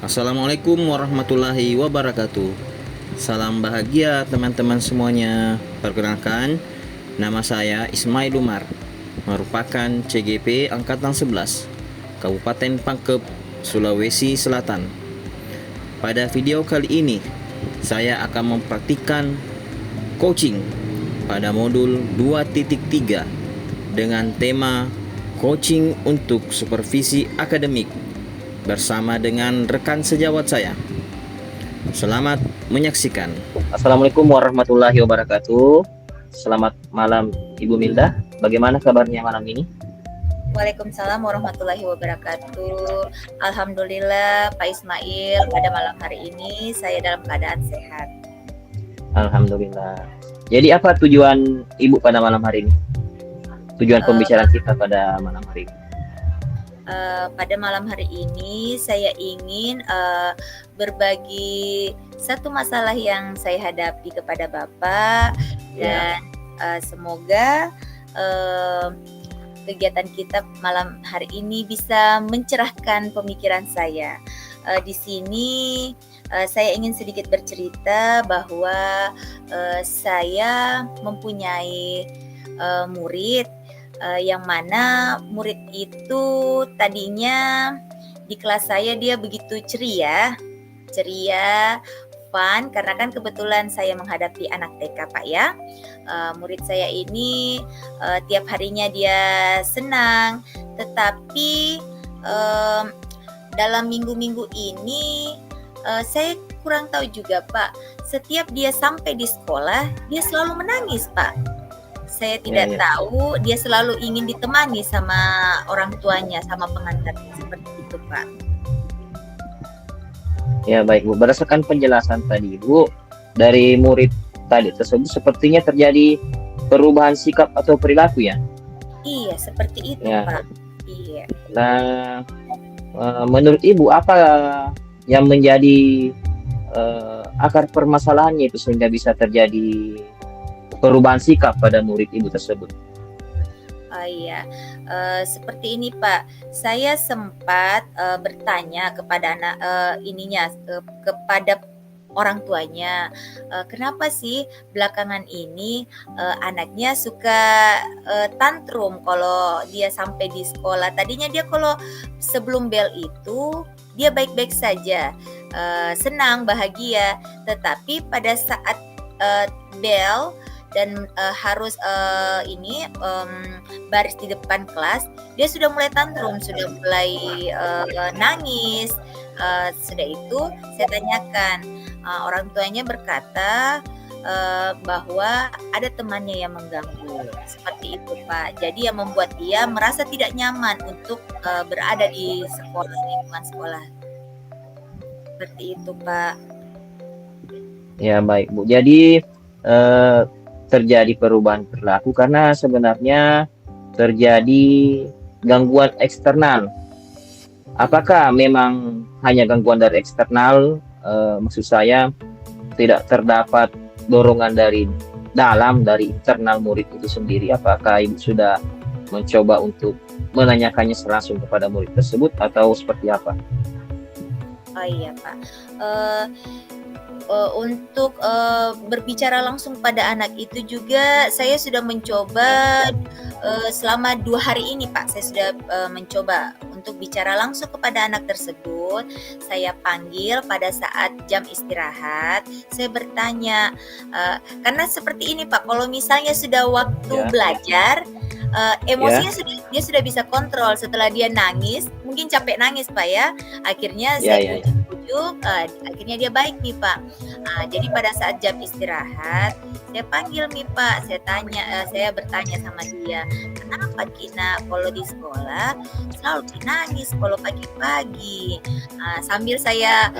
Assalamualaikum warahmatullahi wabarakatuh. Salam bahagia teman-teman semuanya. Perkenalkan, nama saya Ismail Umar, merupakan CGP Angkatan 11, Kabupaten Pangkep, Sulawesi Selatan. Pada video kali ini, saya akan mempraktikkan coaching pada modul 2.3 dengan tema coaching untuk supervisi akademik bersama dengan rekan sejawat saya. Selamat menyaksikan. Assalamualaikum warahmatullahi wabarakatuh. Selamat malam Ibu Milda. Bagaimana kabarnya malam ini? Waalaikumsalam warahmatullahi wabarakatuh. Alhamdulillah Pak Ismail, pada malam hari ini saya dalam keadaan sehat. Alhamdulillah. Jadi apa tujuan Ibu pada malam hari ini? Tujuan pembicaraan kita pada malam hari ini? Pada malam hari ini saya ingin berbagi satu masalah yang saya hadapi kepada Bapak dan semoga kegiatan kita malam hari ini bisa mencerahkan pemikiran saya. Di sini saya ingin sedikit bercerita bahwa saya mempunyai murid yang mana murid itu tadinya di kelas saya dia begitu ceria, fun, karena kan kebetulan saya menghadapi anak TK Pak ya. Murid saya ini tiap harinya dia senang, tetapi dalam minggu-minggu ini saya kurang tahu juga Pak, setiap dia sampai di sekolah dia selalu menangis Pak. Saya tidak tahu, dia selalu ingin ditemani sama orang tuanya, sama pengantarnya, seperti itu Pak. Ya baik Bu, berdasarkan penjelasan tadi Bu, dari murid tadi tersebut sepertinya terjadi perubahan sikap atau perilaku ya? Iya, seperti itu Pak. Iya. Nah, menurut Ibu apa yang menjadi akar permasalahannya itu sehingga bisa terjadi perubahan sikap pada murid Ibu tersebut? Iya, seperti ini Pak. Saya sempat bertanya kepada kepada orang tuanya, kenapa sih belakangan ini anaknya suka tantrum kalau dia sampai di sekolah. Tadinya dia kalau sebelum bel itu dia baik-baik saja, senang, bahagia. Tetapi pada saat bel dan harus baris di depan kelas, dia sudah mulai tantrum, sudah mulai nangis. Sudah itu saya tanyakan, orang tuanya berkata bahwa ada temannya yang mengganggu, seperti itu Pak. Jadi yang membuat dia merasa tidak nyaman untuk berada di sekolah, lingkungan sekolah. Seperti itu Pak. Ya baik Bu, jadi terjadi perubahan perilaku karena sebenarnya terjadi gangguan eksternal. Apakah memang hanya gangguan dari eksternal? Maksud saya tidak terdapat dorongan dari dalam, dari internal murid itu sendiri. Apakah Ibu sudah mencoba untuk menanyakannya langsung kepada murid tersebut atau seperti apa? Oh iya Pak. Untuk berbicara langsung pada anak itu juga saya sudah mencoba selama 2 hari ini Pak. Saya sudah mencoba untuk bicara langsung kepada anak tersebut. Saya panggil pada saat jam istirahat. Saya bertanya, karena seperti ini Pak, kalau misalnya sudah waktu belajar, emosinya dia sudah bisa kontrol. Setelah dia nangis, mungkin capek nangis Pak ya, akhirnya saya bujuk, akhirnya dia baik nih Pak. Jadi pada saat jam istirahat saya panggil nih Pak, saya bertanya sama dia, kenapa Kina kalau di sekolah selalu nangis kalau pagi-pagi. Sambil saya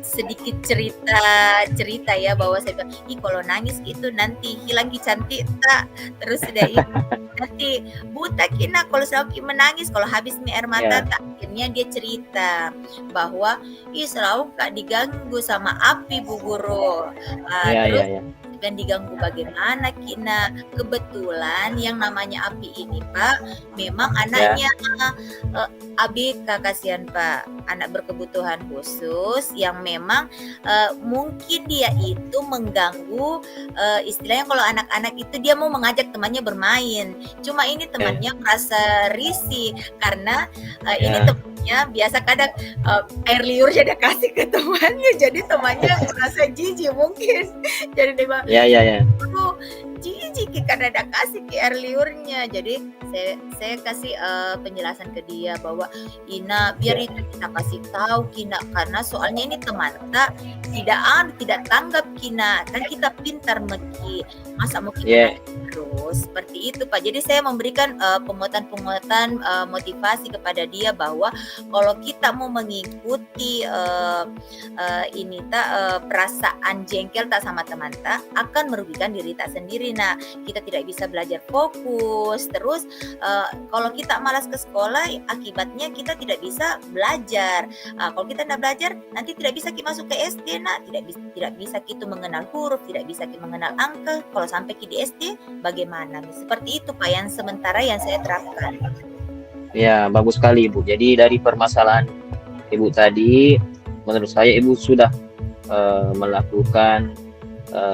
sedikit cerita ya, bahwa saya bilang, kalau nangis gitu nanti hilang cantik tak, terus sudah ini nanti buta Kina kalau selalu menangis, kalau habis air mata tak. Akhirnya dia cerita bahwa selalu Kak diganggu sama api Bu Guru. Terus yang diganggu bagaimana Kina. Kebetulan yang namanya Api ini Pak, memang anaknya ABK, kasihan Pak, anak berkebutuhan khusus yang memang mungkin dia itu mengganggu, istilahnya kalau anak-anak itu dia mau mengajak temannya bermain, cuma ini temannya merasa risih karena ini temannya biasa kadang air liur dia kasih ke temannya, jadi temannya merasa jijik mungkin. Jadi dia bilang, aduh jijik karena ada kasih ke air liurnya. Jadi saya kasih penjelasan ke dia bahwa Ina biar itu kita kasih tahu Kina, karena soalnya ini teman tak tidak tanggap Kina, kan kita pintar Meki, masa mau kita terus seperti itu Pak. Jadi saya memberikan penguatan motivasi kepada dia bahwa kalau kita mau mengikuti ini perasaan jengkel tak sama teman tak akan merugikan diri tak sendiri. Nah, kita tidak bisa belajar fokus. Terus kalau kita malas ke sekolah, akibatnya kita tidak bisa belajar. Kalau kita tidak belajar, nanti tidak bisa kita masuk ke SD. Nah, tidak bisa kita mengenal huruf, tidak bisa kita mengenal angka. Kalau sampai kita di SD, bagaimana? Seperti itu Pak yang sementara yang saya terapkan. Ya, bagus sekali Ibu. Jadi dari permasalahan Ibu tadi, menurut saya Ibu sudah melakukan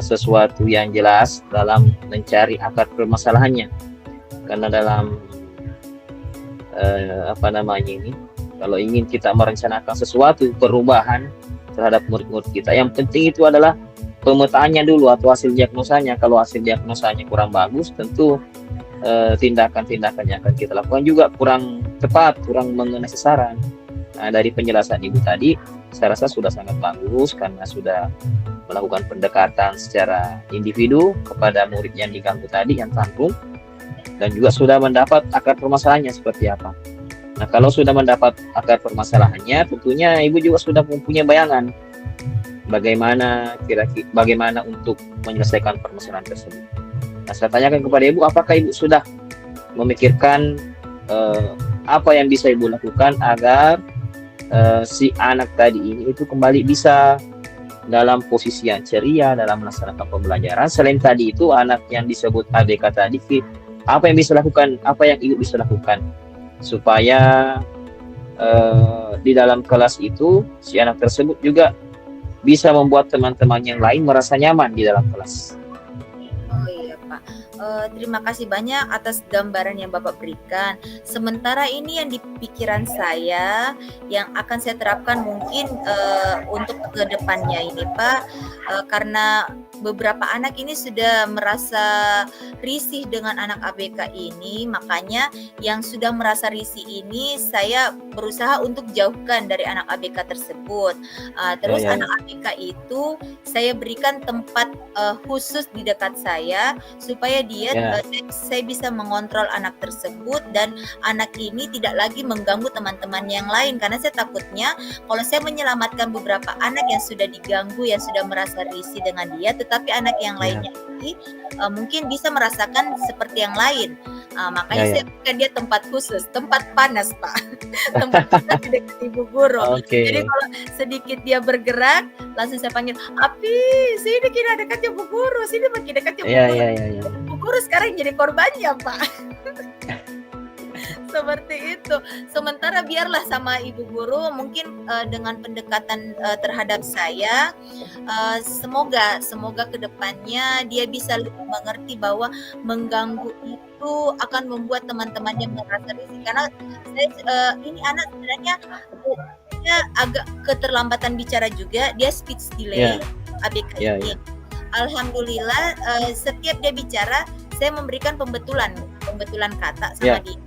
sesuatu yang jelas dalam mencari akar permasalahannya. Karena dalam kalau ingin kita merencanakan sesuatu perubahan terhadap murid-murid kita, yang penting itu adalah pemetaannya dulu atau hasil diagnosanya. Kalau hasil diagnosanya kurang bagus, tentu tindakan-tindakan yang akan kita lakukan juga kurang tepat, kurang mengenai sasaran. Nah, dari penjelasan Ibu tadi, saya rasa sudah sangat bagus karena sudah melakukan pendekatan secara individu kepada murid yang diganggu tadi, yang tanggung, dan juga sudah mendapat akar permasalahannya seperti apa. Nah, kalau sudah mendapat akar permasalahannya, tentunya Ibu juga sudah mempunyai bayangan bagaimana untuk menyelesaikan permasalahan tersebut. Nah, saya tanyakan kepada Ibu, apakah Ibu sudah memikirkan apa yang bisa Ibu lakukan agar si anak tadi ini itu kembali bisa dalam posisi yang ceria dalam melaksanakan pembelajaran. Selain tadi itu anak yang disebut ABK tadi, apa yang bisa lakukan, apa yang Ibu bisa lakukan supaya di dalam kelas itu si anak tersebut juga bisa membuat teman-teman yang lain merasa nyaman di dalam kelas. Oh iya Pak, terima kasih banyak atas gambaran yang Bapak berikan. Sementara ini yang di pikiran saya yang akan saya terapkan mungkin untuk ke depannya ini Pak, karena beberapa anak ini sudah merasa risih dengan anak ABK ini, makanya yang sudah merasa risih ini saya berusaha untuk jauhkan dari anak ABK tersebut. Terus anak ABK itu saya berikan tempat khusus di dekat saya supaya dia saya bisa mengontrol anak tersebut dan anak ini tidak lagi mengganggu teman-teman yang lain, karena saya takutnya kalau saya menyelamatkan beberapa anak yang sudah diganggu, yang sudah merasa risih dengan dia, tetapi anak yang lainnya ini mungkin bisa merasakan seperti yang lain. Makanya saya berikan dia tempat khusus, tempat panas Pak, tempat panas di dekat ibu guru. Jadi kalau sedikit dia bergerak, langsung saya panggil, Api, sini kita dekat ibu guru, sini makin dekat ibu guru. Ibu guru sekarang jadi korbannya Pak. Seperti itu. Sementara biarlah sama ibu guru mungkin dengan pendekatan terhadap saya, semoga kedepannya dia bisa lebih mengerti bahwa mengganggu itu akan membuat teman-temannya merasa risih. Karena ini anak sebenarnya dia agak keterlambatan bicara juga, dia speech delay ABK ini. Alhamdulillah setiap dia bicara saya memberikan pembetulan kata sama dia.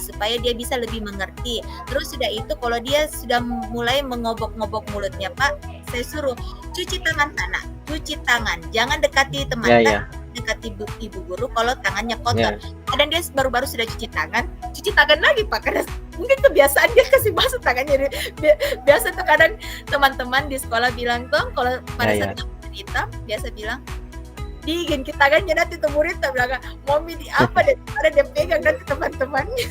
Supaya dia bisa lebih mengerti. Terus sudah itu kalau dia sudah mulai mengobok-ngobok mulutnya Pak, saya suruh cuci tangan anak, cuci tangan, jangan dekati teman, dekati ibu guru kalau tangannya kotor. Kadang dia baru-baru sudah cuci tangan lagi Pak, karena mungkin kebiasaan dia kasih basuh tangannya. Biasa kadang teman-teman di sekolah bilang tuh kalau pada saat cerita biasa bilang, digin kita kan nanti tuh murid bilang, Mommy di apa deh, ada dia pegang nanti teman-temannya.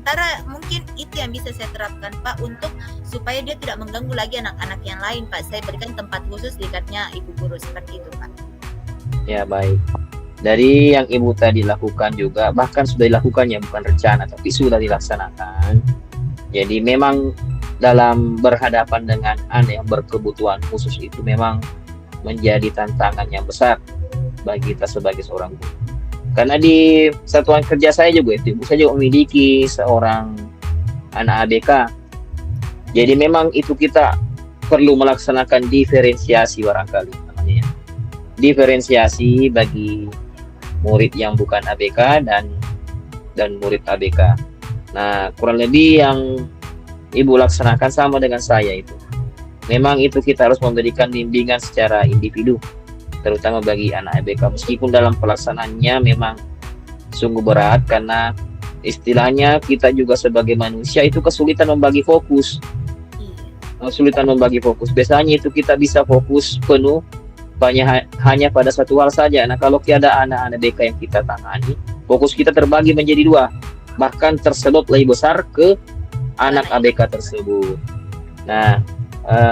sementara mungkin itu yang bisa saya terapkan Pak, untuk supaya dia tidak mengganggu lagi anak-anak yang lain Pak. Saya berikan tempat khusus di dekatnya ibu guru, seperti itu Pak. Ya, baik. Dari yang Ibu tadi lakukan juga, bahkan sudah dilakukan ya, bukan rencana, tapi sudah dilaksanakan. Jadi memang dalam berhadapan dengan anak yang berkebutuhan khusus itu memang menjadi tantangan yang besar bagi kita sebagai seorang guru. Karena di satuan kerja saya juga itu, Ibu, saya juga memiliki seorang anak ABK. Jadi memang itu kita perlu melaksanakan diferensiasi barangkali namanya. Diferensiasi bagi murid yang bukan ABK dan murid ABK. Nah, kurang lebih yang Ibu laksanakan sama dengan saya itu. Memang itu kita harus memberikan bimbingan secara individu, terutama bagi anak ABK. Meskipun dalam pelaksanaannya memang sungguh berat, karena istilahnya kita juga sebagai manusia itu kesulitan membagi fokus. Kesulitan membagi fokus. Biasanya itu kita bisa fokus penuh hanya pada satu hal saja. Nah, kalau ada anak-anak BK yang kita tangani, fokus kita terbagi menjadi dua, bahkan tersedot lebih besar ke anak ABK tersebut. Nah,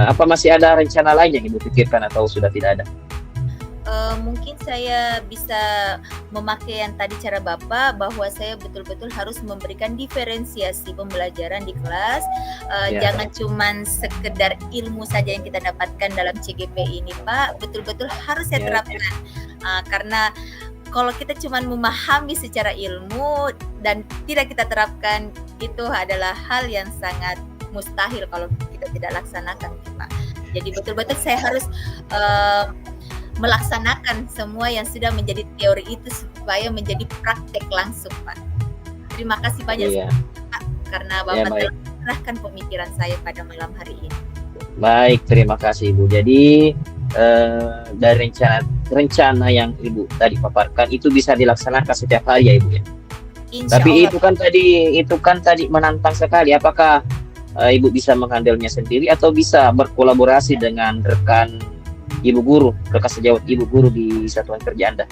apa masih ada rencana lain yang Ibu pikirkan atau sudah tidak ada? Mungkin saya bisa memakai yang tadi cara Bapak, bahwa saya betul-betul harus memberikan diferensiasi pembelajaran di kelas. Jangan cuman sekedar ilmu saja yang kita dapatkan dalam CGP ini Pak, betul-betul harus saya terapkan. Karena kalau kita cuman memahami secara ilmu dan tidak kita terapkan, itu adalah hal yang sangat mustahil kalau kita tidak laksanakan Pak. Jadi betul-betul saya harus melaksanakan semua yang sudah menjadi teori itu supaya menjadi praktek langsung Pak. Terima kasih banyak Pak, karena Bapak telah mencerahkan pemikiran saya pada malam hari ini. Baik, terima kasih Ibu. Jadi dari rencana yang Ibu tadi paparkan itu bisa dilaksanakan setiap hari ya Ibu ya. Insya Tapi Allah. itu kan tadi menantang sekali. Apakah Ibu bisa menghandlenya sendiri atau bisa berkolaborasi dengan rekan Ibu guru, rekan sejawat Ibu guru di satuan kerja Anda?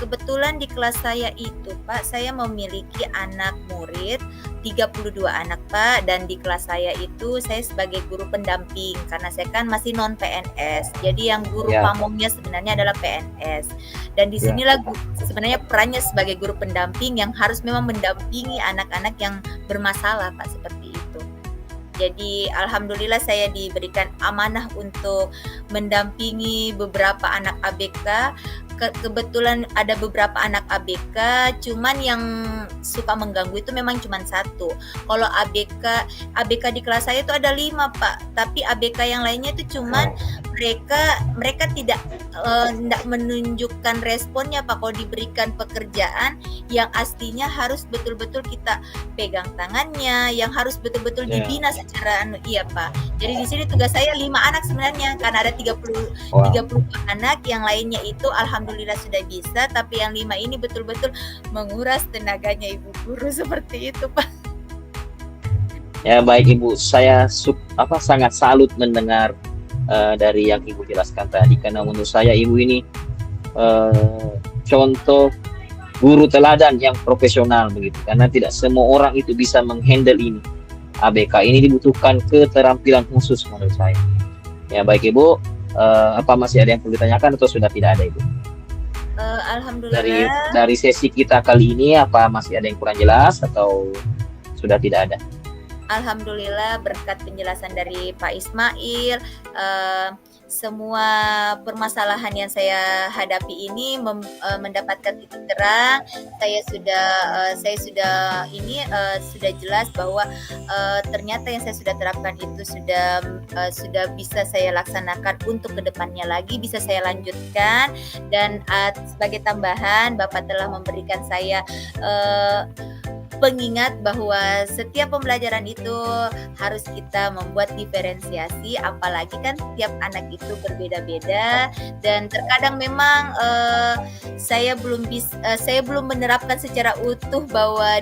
Kebetulan di kelas saya itu Pak, saya memiliki anak murid 32 anak Pak, dan di kelas saya itu saya sebagai guru pendamping karena saya kan masih non PNS. Jadi yang guru pamongnya sebenarnya adalah PNS. Dan disinilah sebenarnya perannya sebagai guru pendamping yang harus memang mendampingi anak-anak yang bermasalah Pak, seperti itu. Jadi alhamdulillah saya diberikan amanah untuk mendampingi beberapa anak ABK. Kebetulan ada beberapa anak ABK, cuman yang suka mengganggu itu memang cuma satu. Kalau ABK di kelas saya itu ada 5 Pak, tapi ABK yang lainnya itu cuman mereka tidak menunjukkan responnya Pak. Kalau diberikan pekerjaan yang aslinya harus betul-betul kita pegang tangannya, yang harus betul-betul dibina secara iya Pak. Jadi di sini tugas saya 5 anak sebenarnya, karena ada 30 anak, yang lainnya itu alhamdulillah sudah bisa, tapi yang 5 ini betul-betul menguras tenaganya Ibu guru, seperti itu Pak. Ya, baik Ibu, saya sangat salut mendengar dari yang Ibu jelaskan tadi, karena menurut saya Ibu ini contoh guru teladan yang profesional begitu, karena tidak semua orang itu bisa menghandle ini. ABK ini dibutuhkan keterampilan khusus menurut saya. Ya, baik Ibu, apa masih ada yang perlu ditanyakan atau sudah tidak ada Ibu? Alhamdulillah. Dari sesi kita kali ini, apa masih ada yang kurang jelas atau sudah tidak ada? Alhamdulillah berkat penjelasan dari Pak Ismail, semua permasalahan yang saya hadapi ini mendapatkan titik terang. Saya sudah jelas bahwa ternyata yang saya sudah terapkan itu sudah bisa saya laksanakan untuk kedepannya lagi, bisa saya lanjutkan. Dan sebagai tambahan, Bapak telah memberikan saya pengingat bahwa setiap pembelajaran itu harus kita membuat diferensiasi, apalagi kan setiap anak itu berbeda-beda, dan terkadang memang saya belum menerapkan secara utuh bahwa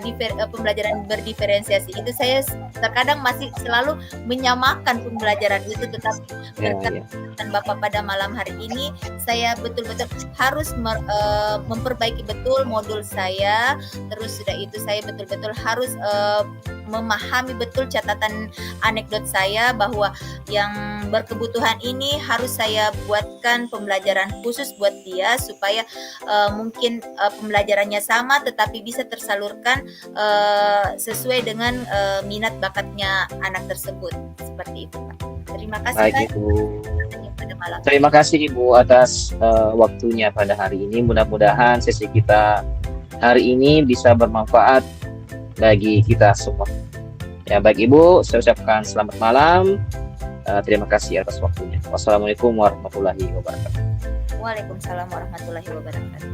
pembelajaran berdiferensiasi itu. Saya terkadang masih selalu menyamakan pembelajaran itu, tetapi berkat Bapak pada malam hari ini saya betul-betul harus memperbaiki betul modul saya. Terus sudah itu saya betul betul-betul harus memahami betul catatan anekdot saya bahwa yang berkebutuhan ini harus saya buatkan pembelajaran khusus buat dia supaya mungkin pembelajarannya sama tetapi bisa tersalurkan sesuai dengan minat bakatnya anak tersebut. Seperti itu, Pak. Terima kasih Baik, banyak Ibu. pada malam. Terima kasih Ibu atas waktunya pada hari ini. Mudah-mudahan sesi kita hari ini bisa bermanfaat bagi kita semua. Ya, baik Ibu, saya ucapkan selamat malam. Terima kasih atas waktunya. Wassalamualaikum warahmatullahi wabarakatuh. Waalaikumsalam warahmatullahi wabarakatuh.